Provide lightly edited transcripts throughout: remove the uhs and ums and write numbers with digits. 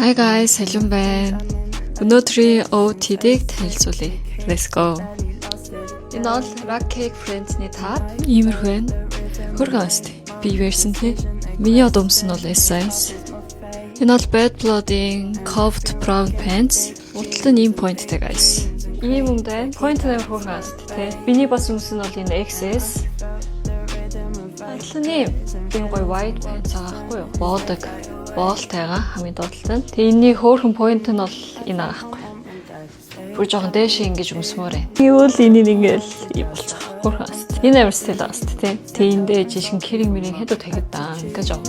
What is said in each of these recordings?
Hi guys, hello байна. Өнөөдрийн OOTD-г танилцуулъя. Let's go. Энэ бол Rock Cake Friends-ний таад иймэрхүү байна. Хөргөөст би версн тий. Миний одомс нь бол S-size. Энэ бол Bad Blood-ийн Coved Brown Pants. Урталт нь ийм pointтэй guys. Ийм юмтай. Point нэр хөргөөст тий. Миний бас өмс нь бол энэ XS. Атлын ийм гоё white pants аахгүй юу? Боодог. Боолтайгаа хамгийн доотлол нь. Тэгээ энэний хөөрхөн point нь бол энэ аахгүй. Бүр жоохон дээш ингэж өмсмөр ээ. Тэгвэл энийг ингээл ийм болчих. Хөөрхөн аст. Энэ амар стил аст тий. Тэгээ энэ дэж шин кэринг мэрийн хэд утагээд даа гэж аа.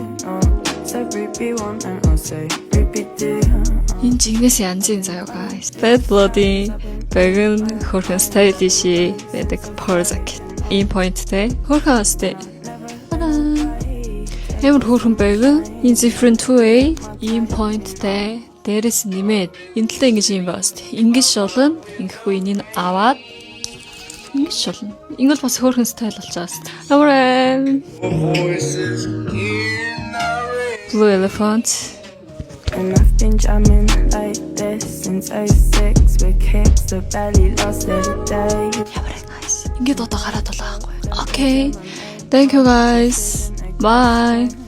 Энэ жигнэс янзын заяа guys. Bad Blood-ийн багын хөөрхөн stylish байдаг Porzak. Ийм pointтэй. Хөөрхөн аст. Ямар хөөрхөн байв. Энэ different way ийм pointтэй дээрээс нэмээд энэ талаа ингэж юм баст. Ингэж шолно. Ингэхгүй энийг аваад ингэж шолно. Ингэл бас хөөрхөн стайл болж байгаа. Амраа. Blue Elephant. And I've been jamming like this since 06 with kicks the belly lost every day. Ямар nice. Ингээд одоо гараад байгаа байхгүй. Okay. Thank you guys. Bye.